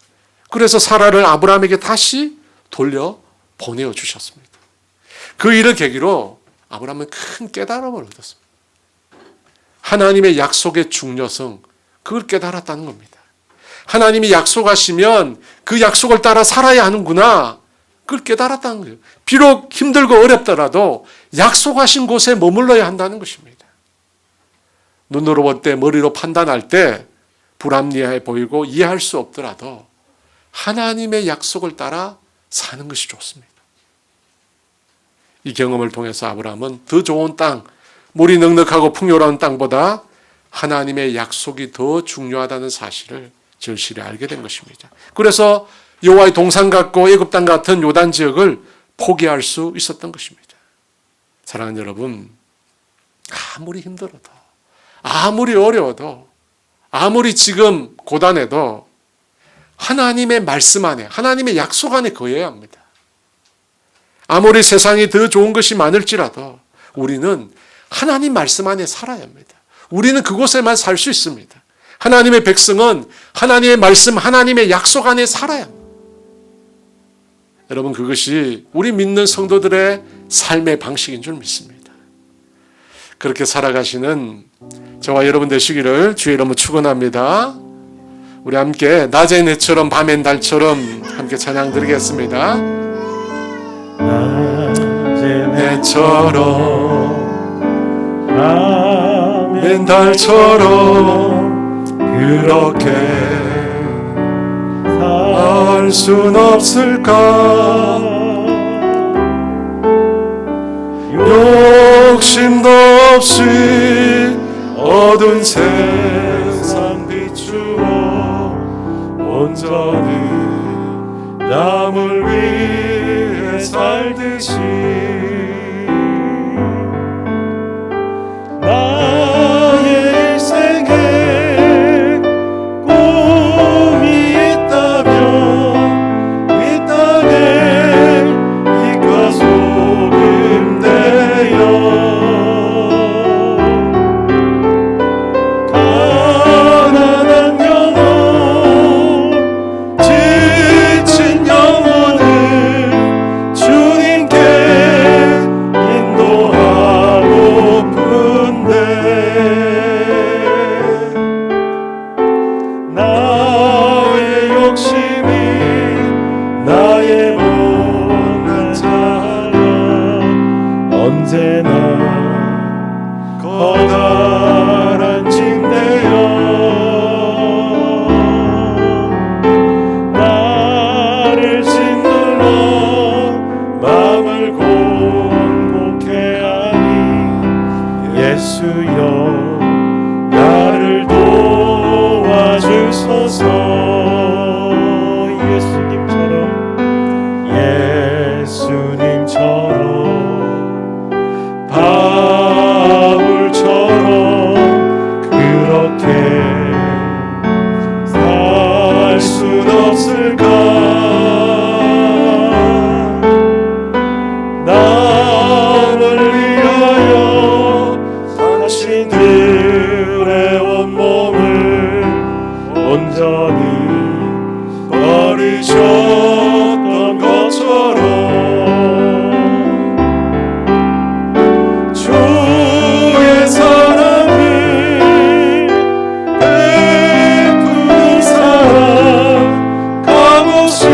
그래서 사라를 아브라함에게 다시 돌려 보내어 주셨습니다. 그 일을 계기로 아브라함은 큰 깨달음을 얻었습니다. 하나님의 약속의 중요성, 그걸 깨달았다는 겁니다. 하나님이 약속하시면 그 약속을 따라 살아야 하는구나, 그걸 깨달았다는 거예요. 비록 힘들고 어렵더라도 약속하신 곳에 머물러야 한다는 것입니다. 눈으로 볼 때, 머리로 판단할 때 불합리해 보이고 이해할 수 없더라도 하나님의 약속을 따라 사는 것이 좋습니다. 이 경험을 통해서 아브라함은 더 좋은 땅, 물이 넉넉하고 풍요로운 땅보다 하나님의 약속이 더 중요하다는 사실을 절실히 알게 된 것입니다. 그래서 여호와의 동산 같고 애굽 땅 같은 요단 지역을 포기할 수 있었던 것입니다. 사랑하는 여러분, 아무리 힘들어도, 아무리 어려워도, 아무리 지금 고단해도 하나님의 말씀 안에, 하나님의 약속 안에 거해야 합니다. 아무리 세상이 더 좋은 것이 많을지라도 우리는 하나님 말씀 안에 살아야 합니다. 우리는 그곳에만 살 수 있습니다. 하나님의 백성은 하나님의 말씀, 하나님의 약속 안에 살아야 합니다. 여러분, 그것이 우리 믿는 성도들의 삶의 방식인 줄 믿습니다. 그렇게 살아가시는 저와 여러분 되시기를 주의 이름으로 축원합니다. 우리 함께 낮엔 해처럼 밤엔 달처럼 함께 찬양 드리겠습니다. 낮엔 해처럼 밤엔 달처럼 그렇게 살 순 없을까? 욕심도 없이 어두운 세상 비추어 온전히 남을 위해 살듯이 나의 일생에 꿈이 있다면 이 땅에 빛과 소금 되어 가난한 영혼, 지친 영혼을 주님께 인도하고픈데 나의 욕심이 나의 못난 자가 언제나 커다란 짐되어 나를 짓눌러 마음을 곤곡해 하니 예수여 나를 도와주소서. 예수님처럼 바울처럼 그렇게 살 순 없을까? 남을 위하여 당신들의 온몸을 온전히 버리셨던 것처럼 주의 사랑을 베푸는 사랑 값없이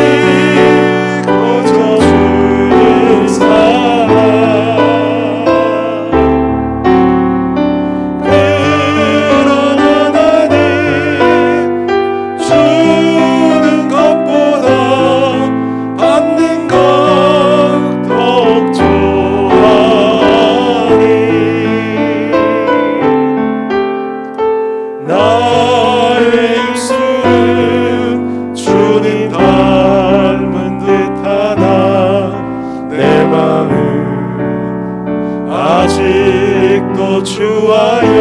거저주는 사랑 그런 하나님 주는 것보다 받는 것 더욱 좋아하니 나의 입술은 주님 닮은 듯하나 내 마음 아직도 주와요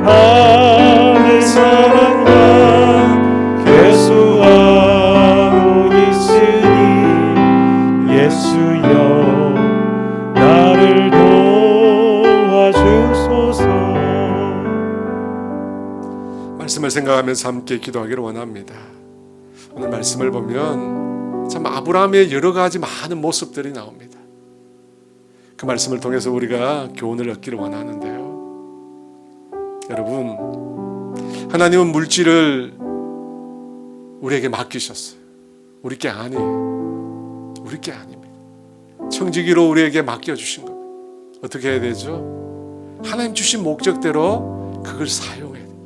하늘 사랑만 계수하고 있으니 예수여 나를 도와주소서. 말씀을 생각하면서 함께 기도하기를 원합니다. 오늘 말씀을 보면 참 아브라함의 여러 가지 많은 모습들이 나옵니다. 그 말씀을 통해서 우리가 교훈을 얻기를 원하는데요. 여러분, 하나님은 물질을 우리에게 맡기셨어요. 우리 게 아니에요. 우리 게 아닙니다. 청지기로 우리에게 맡겨주신 겁니다. 어떻게 해야 되죠? 하나님 주신 목적대로 그걸 사용해야 돼요.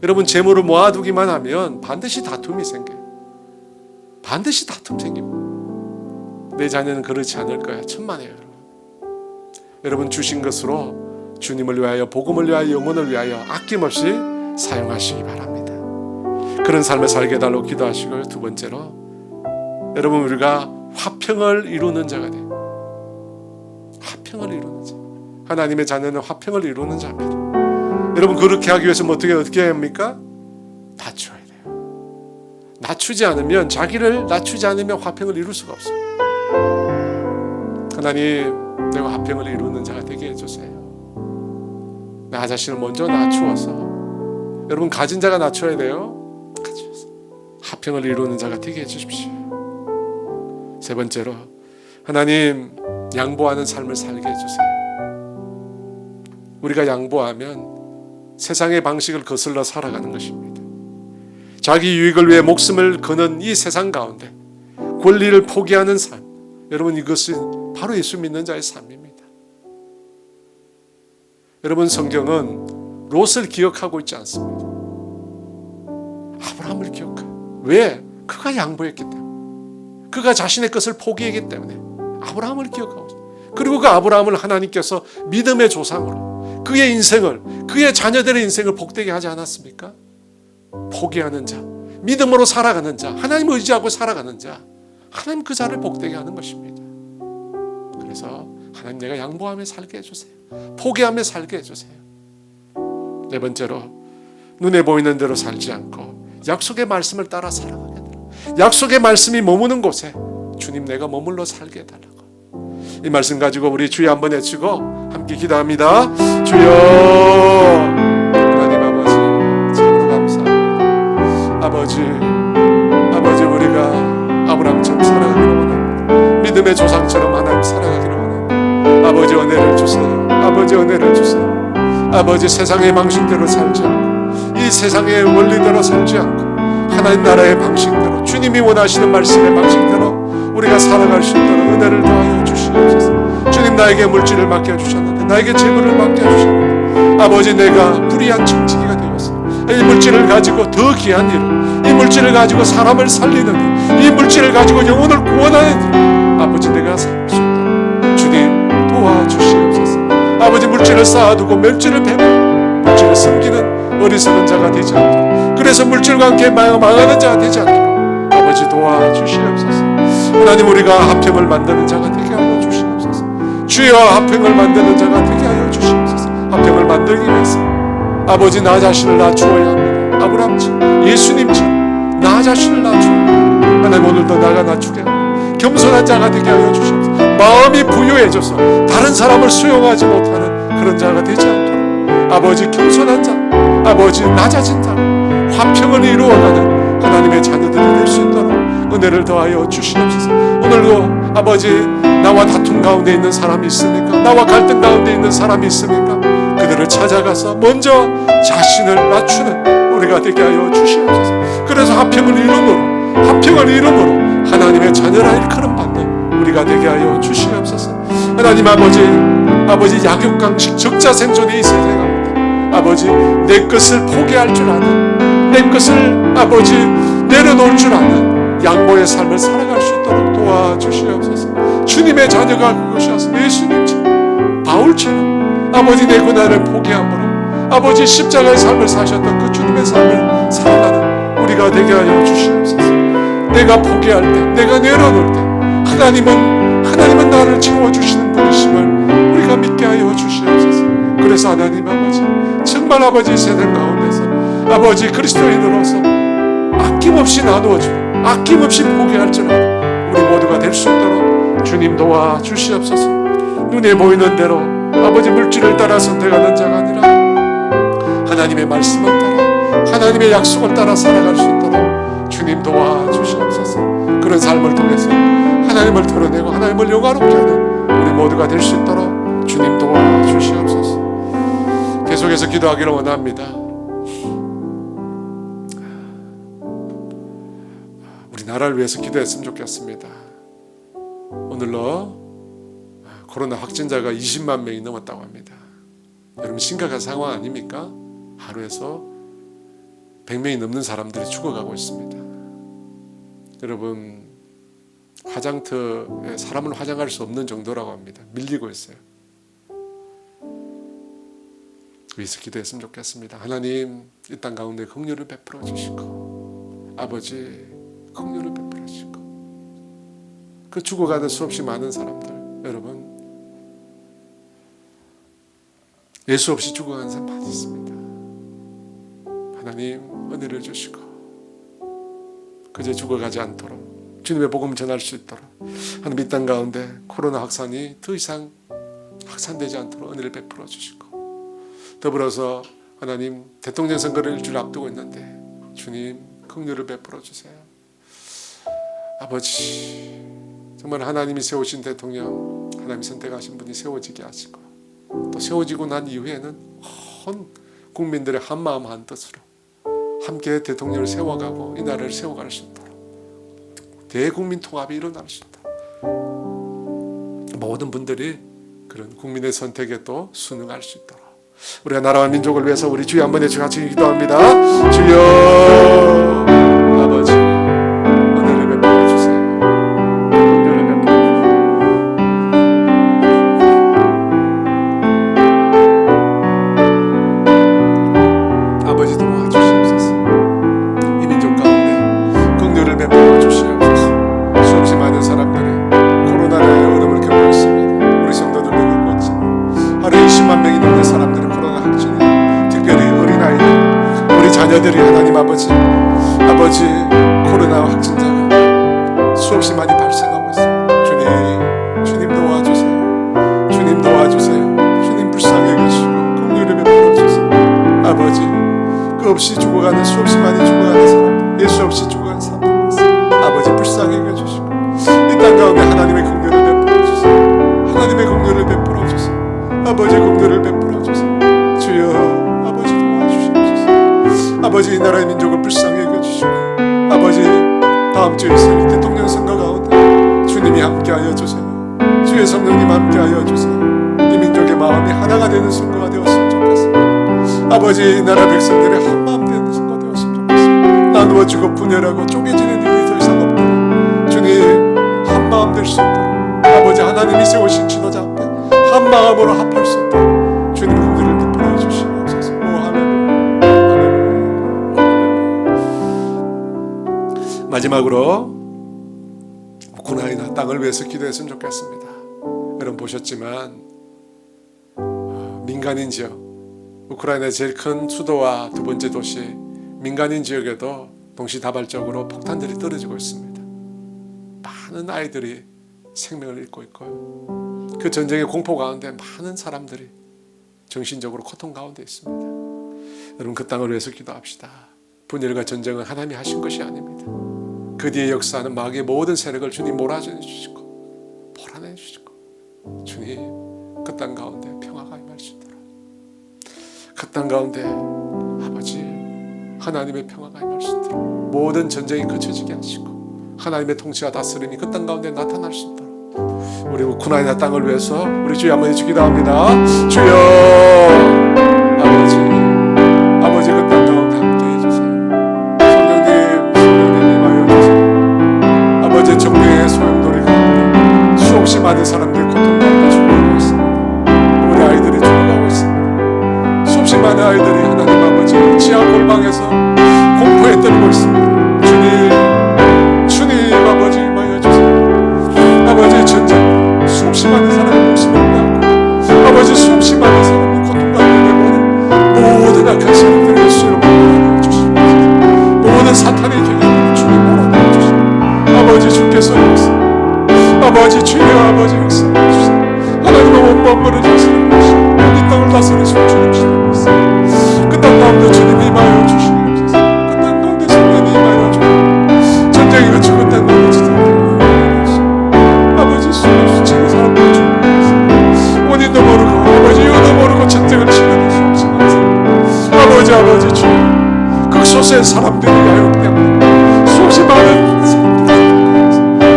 여러분, 재물을 모아두기만 하면 반드시 다툼이 생겨요. 반드시 다툼 생깁니다. 내 자녀는 그렇지 않을 거야. 천만에요, 여러분. 여러분, 주신 것으로 주님을 위하여, 복음을 위하여, 영혼을 위하여 아낌없이 사용하시기 바랍니다. 그런 삶을 살게 해달라고 기도하시고요. 두 번째로, 여러분, 우리가 화평을 이루는 자가 돼요. 화평을 이루는 자. 하나님의 자녀는 화평을 이루는 자입니다. 여러분, 그렇게 하기 위해서 어떻게 해야 합니까? 낮춰야 돼요. 낮추지 않으면, 자기를 낮추지 않으면 화평을 이룰 수가 없습니다. 하나님, 내가 화평을 이루는 자가 되게 해주세요. 나 자신을 먼저 낮추어서, 여러분, 가진 자가 낮춰야 돼요. 낮춰서 화평을 이루는 자가 되게 해주십시오. 세 번째로, 하나님, 양보하는 삶을 살게 해주세요. 우리가 양보하면 세상의 방식을 거슬러 살아가는 것입니다. 자기 유익을 위해 목숨을 거는 이 세상 가운데 권리를 포기하는 삶, 여러분, 이것은 바로 예수 믿는 자의 삶입니다. 여러분, 성경은 롯을 기억하고 있지 않습니다. 아브라함을 기억해요. 왜? 그가 양보했기 때문에, 그가 자신의 것을 포기했기 때문에 아브라함을 기억하고 있어요. 그리고 그 아브라함을 하나님께서 믿음의 조상으로 그의 인생을, 그의 자녀들의 인생을 복되게 하지 않았습니까? 포기하는 자, 믿음으로 살아가는 자, 하나님을 의지하고 살아가는 자, 하나님 그 자를 복되게 하는 것입니다. 그래서 하나님, 내가 양보하며 살게 해주세요. 포기하며 살게 해주세요. 네 번째로, 눈에 보이는 대로 살지 않고 약속의 말씀을 따라 살아가게 해달라고. 약속의 말씀이 머무는 곳에 주님, 내가 머물러 살게 해달라고. 이 말씀 가지고 우리 주여 한번 외치고 함께 기도합니다. 주여, 하나님 아버지, 참으로 감사합니다. 아버지, 우리가 아브라함처럼 살아가기를 원합니다. 믿음의 조상처럼 하나님 살아가기를 원합니다. 아버지, 은혜를 주세요. 아버지, 은혜를 주세요. 아버지, 세상의 방식대로 살지 않고, 이 세상의 원리대로 살지 않고, 하나님 나라의 방식대로, 주님이 원하시는 말씀의 방식대로 우리가 살아갈 수 있도록 은혜를 더하여 주시옵소서. 주님, 나에게 물질을 맡겨주셨는데, 나에게 재물을 맡겨주셨는데, 아버지, 내가 불의한 청지기가 되었어. 이 물질을 가지고 더 귀한 일을, 이 물질을 가지고 사람을 살리는 일, 이 물질을 가지고 영혼을 구원하는 일, 아버지, 내가 살 수 있도록 주님 도와주시옵소서. 아버지, 물질을 쌓아두고 물질을 배면 물질을 숨기는 어리석은 자가 되지 않도록, 그래서 물질과 함께 망하는 자가 되지 않도록 아버지 도와주시옵소서. 하나님, 우리가 화평을 만드는 자가 되게 하여 주시옵소서. 주여, 화평을 만드는 자가 되게 하여 주시옵소서. 화평을 만들기 위해서 아버지, 나 자신을 낮추어야 합니다. 아브라함처럼, 예수님처럼 나 자신을 낮추어. 하나님, 오늘도 나가 낮추게 하고 겸손한 자가 되게 하여 주시옵소서. 마음이 부유해져서 다른 사람을 수용하지 못하는 그런 자가 되지 않도록 아버지, 겸손한 자, 아버지, 낮아진 자, 화평을 이루어가는 하나님의 자녀들이 될 수 있도록 은혜를 더하여 주시옵소서. 오늘도 아버지, 나와 다툼 가운데 있는 사람이 있습니까? 나와 갈등 가운데 있는 사람이 있습니까? 그들을 찾아가서 먼저 자신을 낮추는 우리가 되게 하여 주시옵소서. 그래서 화평을 이름으로 하나님의 자녀라 일컬음 받는 우리가 되게 하여 주시옵소서. 하나님 아버지, 약육강식 적자생존의 이 세상 가운데 아버지, 내 것을 포기할 줄 아는, 내 것을 아버지 내려놓을 줄 아는 양보의 삶을 살아갈 수 있도록 도와주시옵소서. 주님의 자녀가 그것이었습니다. 예수님처럼, 바울처럼 아버지, 내 고난을 포기함으로 아버지, 십자가의 삶을 사셨던 그 주님의 삶을 살아가는 우리가 되게 하여 주시옵소서. 내가 포기할 때, 내가 내려놓을 때 하나님은 나를 채워주시는 분이심을 우리가 믿게 하여 주시옵소서. 그래서 하나님 아버지, 정말 아버지, 세상 가운데서 아버지, 그리스도인으로서 아낌없이 나누어주고 아낌없이 포기할 줄 아는 우리 모두가 될 수 있도록 주님 도와주시옵소서. 눈에 보이는 대로 아버지, 물질을 따라 선택하는 자가 아니라 하나님의 말씀을 따라, 하나님의 약속을 따라 살아갈 수 있도록 주님 도와주시옵소서. 그런 삶을 통해서 하나님을 드러내고 하나님을 영화롭게 하는 우리 모두가 될 수 있도록 주님 도와주시옵소서. 계속해서 기도하기를 원합니다. 우리 나라를 위해서 기도했으면 좋겠습니다. 오늘로 코로나 확진자가 20만 명이 넘었다고 합니다. 여러분 심각한 상황 아닙니까? 하루에서 100명이 넘는 사람들이 죽어가고 있습니다. 여러분 화장터에 사람을 화장할 수 없는 정도라고 합니다. 밀리고 있어요. 위해서 기도했으면 좋겠습니다. 하나님 이 땅 가운데 긍휼을 베풀어 주시고 아버지 긍휼을 베풀어 주시고 그 죽어가는 수없이 많은 사람들 여러분 예수 없이 죽어가는 사람 많이 있습니다. 하나님 은혜를 주시고 그저 죽어가지 않도록 주님의 복음을 전할 수 있도록 하나님 이 땅 가운데 코로나 확산이 더 이상 확산되지 않도록 은혜를 베풀어 주시고 더불어서 하나님 대통령 선거를 일주일 앞두고 있는데 주님 긍휼을 베풀어 주세요. 아버지 정말 하나님이 세우신 대통령 하나님이 선택하신 분이 세워지게 하시고 또 세워지고 난 이후에는 온 국민들의 한마음 한뜻으로 함께 대통령을 세워가고 이 나라를 세워갈 수 있도록 대국민 통합이 일어날 수 있도록 모든 분들이 그런 국민의 선택에 또 순응할 수 있도록 우리가 나라와 민족을 위해서 우리 주여 한번 해주고 같이 기도합니다. 주여 아버지 은혜를 베풀어 주세요. 은혜를 베풀어 주세요. 아버지 도와주시옵소서. 이 민족 가운데 긍휼을 베풀어 주시옵소서. 수없이 많은 사람들이 코로나의 어려움을 겪고 있습니다. 우리 성도들도 겪고 있지만 하루에 20만 명이 넘는 사람들이 코로나 확진에 특별히 어린아이들 우리 자녀들이 하나님 아버지 코로나 확진자가 수없이 많이 발생하고 있습니다. 주님 도와주세요. 주님 도와주세요. 주님 불쌍히 계시고 긍휼을 베풀어 주세요. 아버지 그 없이 죽어가는 수없이 많이 죽어가는 사람들 예수 없이 죽어가는 사람들 아버지 불쌍히 해주시고 이 땅 가운데 하나님의 긍휼을 베풀어 주세요. 하나님의 긍휼을 베풀어 주세요. 아버지 긍휼을 베풀어 주세요. 주여 아버지 도와주시옵소서. 아버지 이 나라의 민족을 불쌍히 여겨주시고 아버지 다음 주에 있을 대통령 선거 가운데 주님이 함께하여 주세요. 주의 성령님 함께하여 주세요. 이 민족의 마음이 하나가 되는 선거가 되었으면 좋겠습니다. 아버지 이 나라 백성들의 한마음 되는 선거가 되었으면 좋겠습니다. 나누어지고 분열하고 쪼개지는 일이 더 이상 없도록 주님 한마음 될 수 있도록 아버지 하나님이 세우신 지도자 앞에 한 마음으로 합할 수 있도록 주님 긍휼을 베풀어 주시옵소서. 오 할렐루야 할렐루야. 마지막으로 우크라이나 땅을 위해서 기도했으면 좋겠습니다. 여러분 보셨지만 민간인 지역 우크라이나의 제일 큰 수도와 두 번째 도시 민간인 지역에도 동시다발적으로 폭탄들이 떨어지고 있습니다. 많은 아이들이 생명을 잃고 있고요. 그 전쟁의 공포 가운데 많은 사람들이 정신적으로 고통 가운데 있습니다. 여러분 그 땅을 위해서 기도합시다. 분열과 전쟁은 하나님이 하신 것이 아닙니다. 그 뒤에 역사하는 마귀의 모든 세력을 주님 몰아내 주시고 주님 그 땅 가운데 평화가 임할 수 있도록 그 땅 가운데 아버지 하나님의 평화가 임할 수 있도록 모든 전쟁이 그쳐지게 하시고 하나님의 통치와 다스림이 그 땅 가운데 나타날 수 있도록 우리 우크라이나 땅을 위해서 우리 주여 한번 기도합니다. 주여 아버지 그 땅 가운데 함께 해주세요. 성령님 임하여 주세요. 아버지 정부의 소용돌이 가운데 수없이 많은 사람들이 고통 가운데 죽어가고 있습니다. 우리 아이들이 죽어가고 있습니다. 수없이 많은 아이들이 하나님 아버지 지하 골방에서 공포에 떨고 있습니다. 주님 아버지 임하여 주세요. 아버지 전쟁 수없이 많은 사람의 목숨을 빼앗고 아버지 수없이 많은 사람이 고통 가운데 내보는 모든 악한 세력들의 예수로 몰아내어 주시옵소서. 모든 사탄의 계획을 주님 몰아내어 주시옵소서. 아버지 주께서 역사 아버지 주여 아버지 역사해 주세요. 하나님의 온 만물을 다스리고 계시고 이 땅을 다스리시고 주님 시대고 있습니다. 그 땅 가운데 주님이 임하여 주시옵소서. 그 땅 가운데 성령이 사람들이 야욕 때문에 수없이 많은 사람들이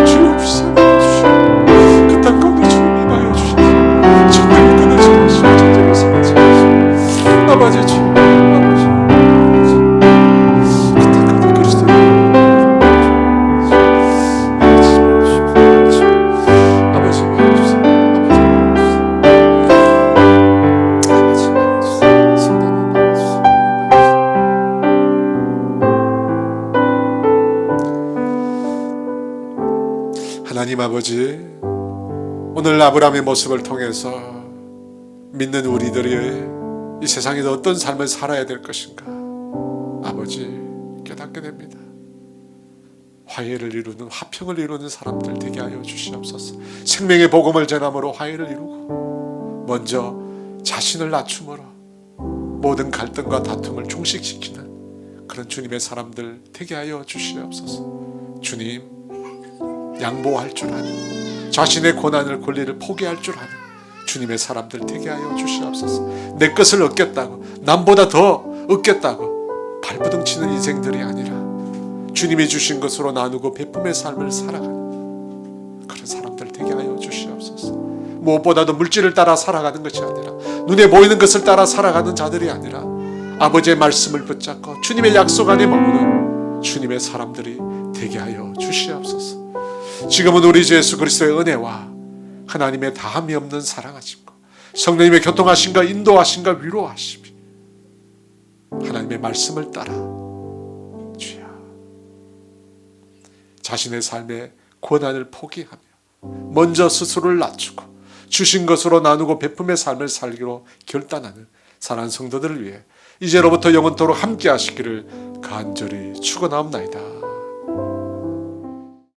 주여 불쌍히 주시오. 그 땅 가운데 주님 임하여 주시오. 전쟁이 끊어지 마시오. 전쟁이 사라지 마시오. 아버지 주여, 아버지 그 땅 가운데 그리스도의 아버지 임하여 주세요. 아버지 임하여 주세요. 성령 임하여 주세요. 하나님 아버지, 오늘 아브라함의 모습을 통해서 믿는 우리들이 이 세상에서 어떤 삶을 살아야 될 것인가 아버지 깨닫게 됩니다. 화해를 이루는, 화평을 이루는 사람들 되게 하여 주시옵소서. 생명의 복음을 전함으로 화해를 이루고 먼저 자신을 낮춤으로 모든 갈등과 다툼을 종식시키는 그런 주님의 사람들 되게 하여 주시옵소서. 주님, 양보할 줄 아는, 자신의 고난을 권리를 포기할 줄 아는 주님의 사람들 되게 하여 주시옵소서. 내 것을 얻겠다고, 남보다 더 얻겠다고 발버둥치는 인생들이 아니라 주님이 주신 것으로 나누고 베품의 삶을 살아가는 그런 사람들 되게 하여 주시옵소서. 무엇보다도 물질을 따라 살아가는 것이 아니라, 눈에 보이는 것을 따라 살아가는 자들이 아니라 아버지의 말씀을 붙잡고 주님의 약속 안에 머무는 주님의 사람들이 되게 하여 주시옵소서. 지금은 우리 주 예수 그리스도의 은혜와 하나님의 다함이 없는 사랑하심과 성령님의 교통하심과 인도하심과 위로하심이 하나님의 말씀을 따라 주여 자신의 삶의 고난을 포기하며 먼저 스스로를 낮추고 주신 것으로 나누고 베품의 삶을 살기로 결단하는 사랑하는 성도들을 위해 이제로부터 영원토록 함께 하시기를 간절히 축원하옵나이다.